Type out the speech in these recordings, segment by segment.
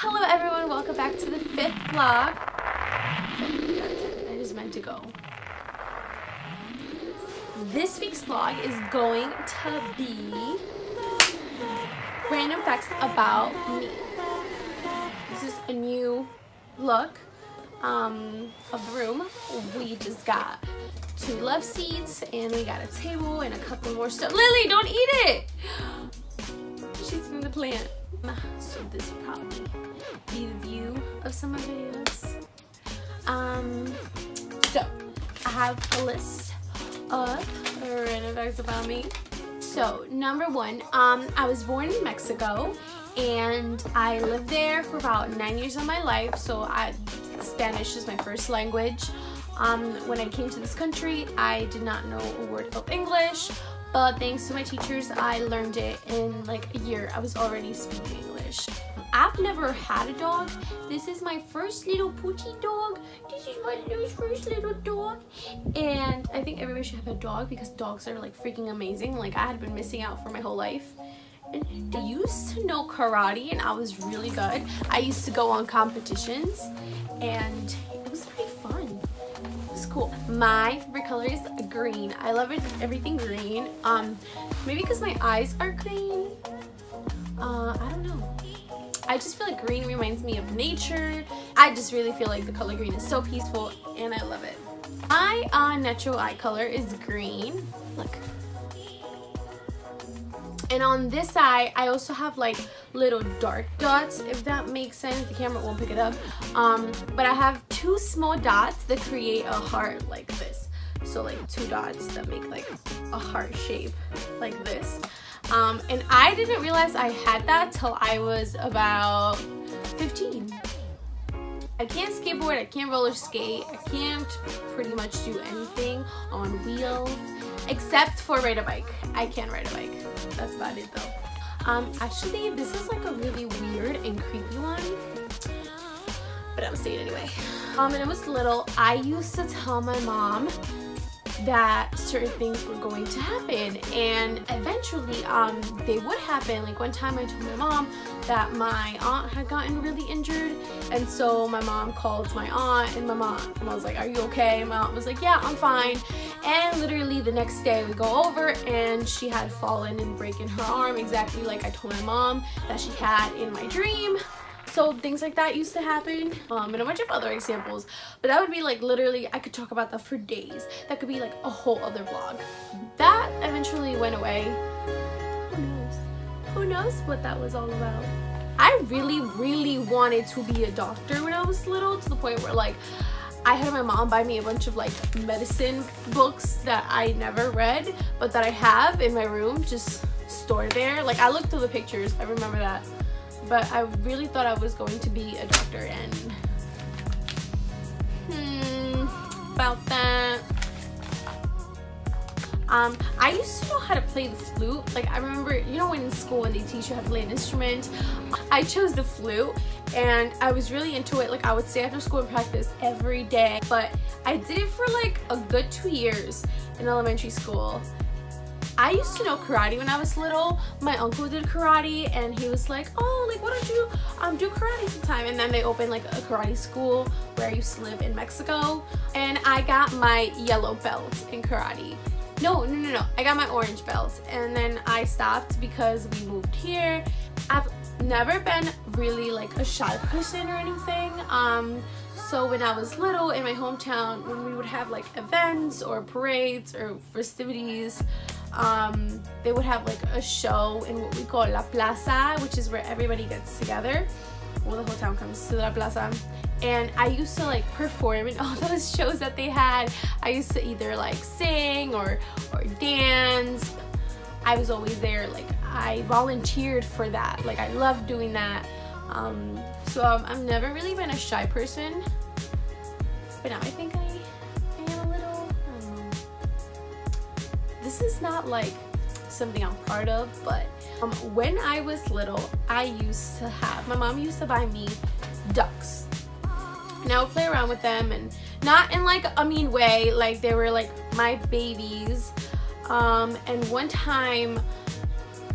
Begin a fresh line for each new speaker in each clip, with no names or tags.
Hello everyone, welcome back to the 5th vlog. I just meant to go. This week's vlog is going to be random facts about me. This is a new look of the room. We just got 2 love seats and we got a table and a couple more stuff. Lily, don't eat it! She's in the plant. So this will probably be the view of some of my videos. So I have a list of random facts about me. So number 1, I was born in Mexico and I lived there for about 9 years of my life. So Spanish is my first language. When I came to this country, I did not know a word of English. But thanks to my teachers, I learned it in like a year. I was already speaking English. I've never had a dog. This is my first little poochie dog. This is my first little dog. And I think everybody should have a dog because dogs are like freaking amazing. Like I had been missing out for my whole life. And I used to know karate and I was really good. I used to go on competitions and it was pretty fun. Cool. My favorite color is green. I love it, everything green. Maybe because my eyes are green. I don't know. I just feel like green reminds me of nature. I just really feel like the color green is so peaceful and I love it. My natural eye color is green. Look. And on this side, I also have like little dark dots, if that makes sense. The camera won't pick it up. But I have 2 small dots that create a heart like this. So like 2 dots that make like a heart shape like this. And I didn't realize I had that till I was about 15. I can't skateboard, I can't roller skate, I can't pretty much do anything on wheels. Except for ride a bike. I can ride a bike. That's about it though. Actually, this is like a really weird and creepy one. But I'm saying it anyway. When I was little, I used to tell my mom that certain things were going to happen. And eventually, they would happen. Like one time I told my mom that my aunt had gotten really injured. And so my mom called my aunt and my mom was like, "Are you okay?" My aunt was like, "Yeah, I'm fine." And literally the next day we go over and she had fallen and broken her arm exactly like I told my mom that she had in my dream. So things like that used to happen, and a bunch of other examples. But that would be like literally, I could talk about that for days. That could be like a whole other vlog. That eventually went away. Who knows? Who knows what that was all about? I really wanted to be a doctor when I was little, to the point where like I had my mom buy me a bunch of like medicine books that I never read, but that I have in my room, just stored there. Like I looked through the pictures, I remember that. But I really thought I was going to be a doctor and about that. I used to know how to play the flute. Like I remember, you know, when in school when they teach you how to play an instrument, I chose the flute and I was really into it. Like I would stay after school and practice every day. But I did it for like a good 2 years in elementary school. I used to know karate when I was little. My uncle did karate and he was like, "Oh, like why don't you do karate sometime?" And then they opened like a karate school where I used to live in Mexico. And I got my yellow belt in karate. No. I got my orange belt and then I stopped because we moved here. I've never been really like a shy person or anything. So when I was little in my hometown, when we would have like events or parades or festivities, they would have like a show in what we call La Plaza, which is where everybody gets together. Well, the whole town comes to La Plaza. And I used to like perform in all those shows that they had. I used to either like sing or dance. I was always there. Like I volunteered for that. Like I loved doing that. So I've never really been a shy person. But now I think I am a little, I don't know. This is not like something I'm proud of, but when I was little, I used to have, my mom used to buy me ducks. And I would play around with them, and not in like a mean way, like they were like my babies. And one time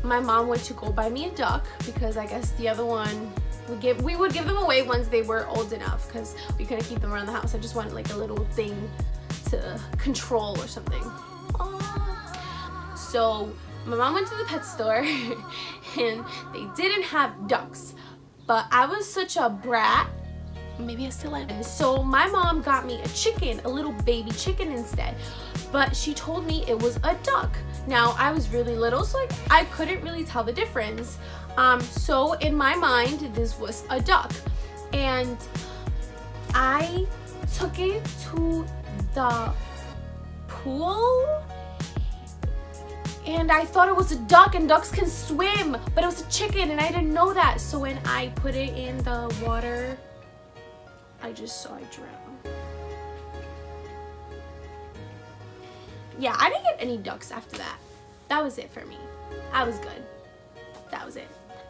my mom went to go buy me a duck because I guess the other one we would give them away once they were old enough, because we couldn't keep them around the house. I just wanted like a little thing to control or something. So my mom went to the pet store and they didn't have ducks, but I was such a brat, maybe I still am, so my mom got me a chicken, a little baby chicken instead, but she told me it was a duck. Now I was really little, so like I couldn't really tell the difference. So in my mind this was a duck, and I took it to the pool and I thought it was a duck, and ducks can swim, but it was a chicken and I didn't know that. So when I put it in the water, I just saw it drown. Yeah, I didn't get any ducks after that. That was it for me. I was good. That was it.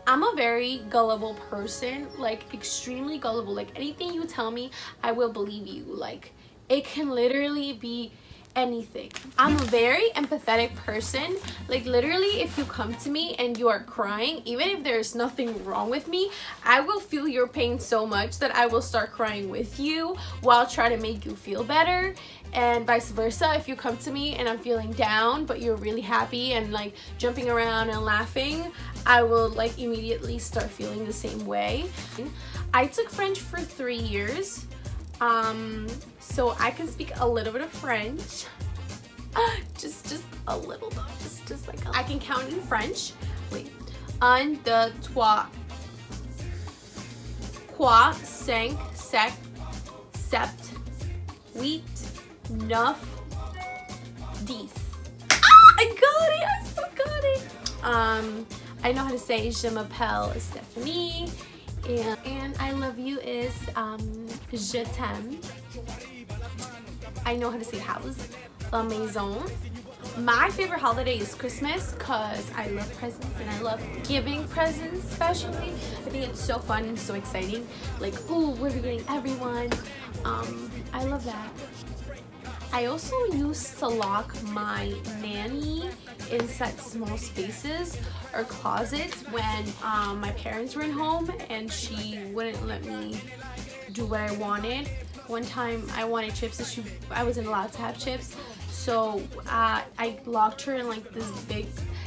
I'm a very gullible person, like extremely gullible. Like anything you tell me, I will believe you. Like it can literally be anything. I'm a very empathetic person. Like literally, if you come to me and you are crying, even if there's nothing wrong with me, I will feel your pain so much that I will start crying with you while trying to make you feel better, and vice versa. If you come to me and I'm feeling down but you're really happy and like jumping around and laughing, I will like immediately start feeling the same way. I took French for 3 years. So I can speak a little bit of French, just a little though, just like I can count in French. Wait, 1, 2, 3, 4, 5, 6, 7, 8, 9, 10. I got it! I still got it! I know how to say je m'appelle Stephanie, and I love you is je t'aime. I know how to say house, la maison. My favorite holiday is Christmas because I love presents and I love giving presents especially. I think it's so fun and so exciting. Like, ooh, what are we getting everyone? I love that. I also used to lock my nanny inside small spaces or closets when my parents weren't home and she wouldn't let me do what I wanted. One time I wanted chips and I wasn't allowed to have chips, so I locked her in like this big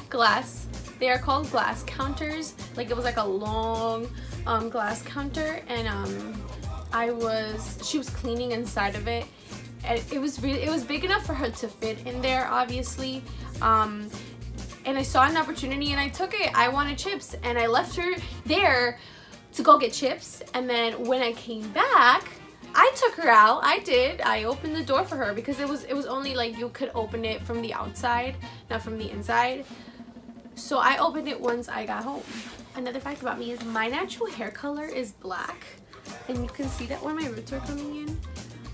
glass, they are called glass counters, like it was like a long glass counter, and she was cleaning inside of it, and it was big enough for her to fit in there, obviously, and I saw an opportunity and I took it. I wanted chips and I left her there to go get chips, and then when I came back I took her out. I opened the door for her because it was only like you could open it from the outside, not from the inside. So I opened it once I got home. Another fact about me is my natural hair color is black, and you can see that when my roots are coming in,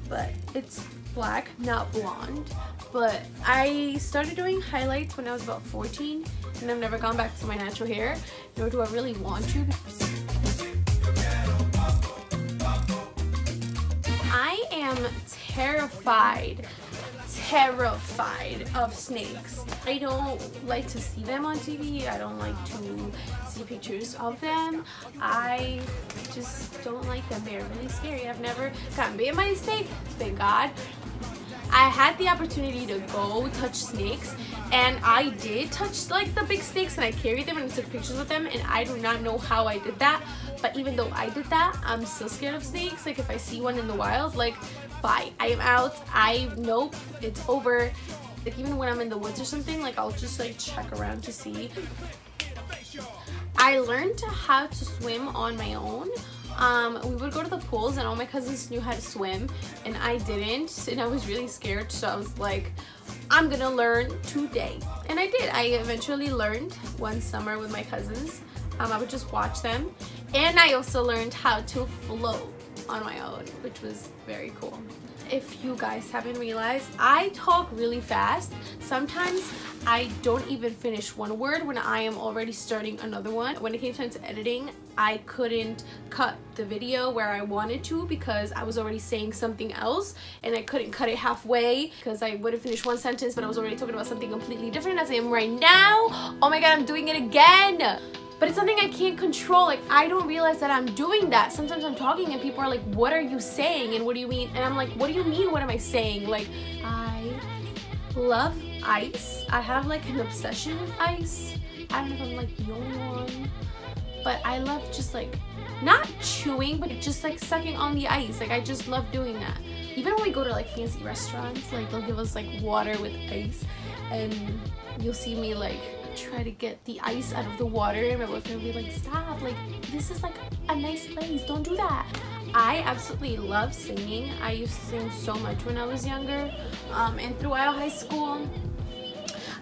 but it's black, not blonde. But I started doing highlights when I was about 14, and I've never gone back to my natural hair, nor do I really want to. I am terrified of snakes. I don't like to see them on TV. I don't like to see pictures of them. I just don't like them. They're really scary. I've never gotten bit by a snake, thank God. I had the opportunity to go touch snakes, and I did touch like the big snakes, and I carried them and took pictures with them, and I do not know how I did that. But even though I did that, I'm still scared of snakes. Like if I see one in the wild, like bye, I am out. Nope, it's over. Like even when I'm in the woods or something, like I'll just like check around to see. I learned how to swim on my own. We would go to the pools and all my cousins knew how to swim and I didn't, and I was really scared, so I was like, I'm gonna learn today, and I did. I eventually learned one summer with my cousins. I would just watch them, and I also learned how to float on my own, which was very cool. If you guys haven't realized, I talk really fast. Sometimes I don't even finish one word when I am already starting another one. When it came time to editing, I couldn't cut the video where I wanted to because I was already saying something else, and I couldn't cut it halfway because I would have finished one sentence but I was already talking about something completely different as I am right now. Oh my god, I'm doing it again. but it's something I can't control. Like, I don't realize that I'm doing that. Sometimes I'm talking and people are like, what are you saying? And what do you mean? And I'm like, what do you mean? What am I saying? Like, I love ice. I have like an obsession with ice. I don't know if I'm like the only one, but I love just like, not chewing, but just like sucking on the ice. Like, I just love doing that. Even when we go to like fancy restaurants, like they'll give us like water with ice, and you'll see me like try to get the ice out of the water, and my boyfriend will be like, stop, like this is like a nice place, don't do that. I absolutely love singing. I used to sing so much when I was younger, and throughout high school.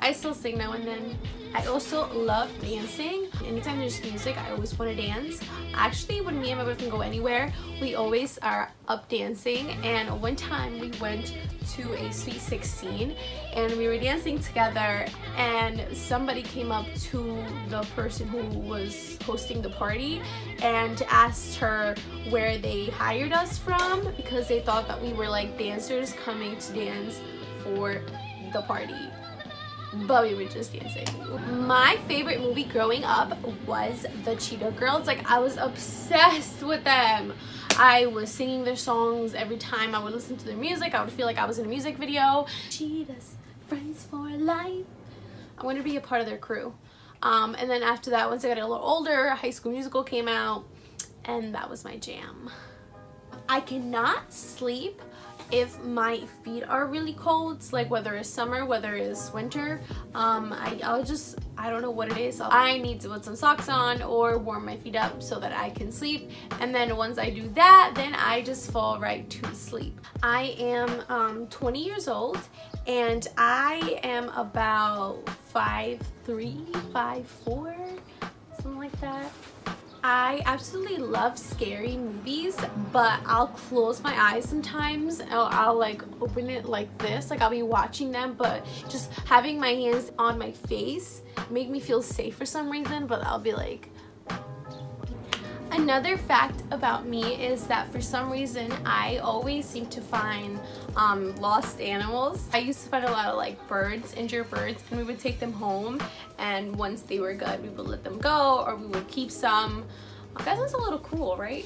I still sing now and then. I also love dancing. Anytime there's music, I always want to dance. Actually, when me and my boyfriend go anywhere, we always are up dancing. And one time we went to a Sweet 16 and we were dancing together, and somebody came up to the person who was hosting the party and asked her where they hired us from, because they thought that we were like dancers coming to dance for the party. But we were just dancing. My favorite movie growing up was the Cheetah Girls. Like, I was obsessed with them. I was singing their songs every time I would listen to their music. I would feel like I was in a music video. Cheetahs, friends for life. I wanted to be a part of their crew. And then after that, once I got a little older, High School Musical came out, and that was my jam. I cannot sleep if my feet are really cold, like whether it's summer, whether it's winter. I don't know what it is. I need to put some socks on or warm my feet up so that I can sleep. And then once I do that, then I just fall right to sleep. I am 20 years old, and I am about 5'3", 5'4", something like that. I absolutely love scary movies, but I'll close my eyes sometimes. I'll like open it like this, like I'll be watching them, but just having my hands on my face make me feel safe for some reason. But I'll be like, another fact about me is that for some reason I always seem to find lost animals. I used to find a lot of like birds, injured birds, and we would take them home, and once they were good we would let them go, or we would keep some. That sounds a little cool, right?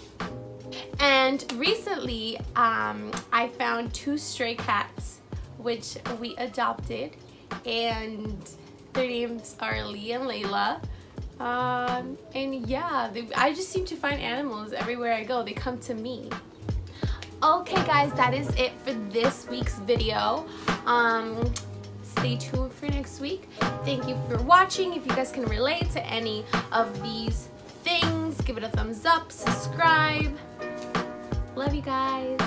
And recently I found 2 stray cats which we adopted, and their names are Lee and Layla. And yeah, I just seem to find animals everywhere I go. They come to me. Okay guys, that is it for this week's video. Stay tuned for next week. Thank you for watching. If you guys can relate to any of these things, give it a thumbs up, subscribe. Love you guys.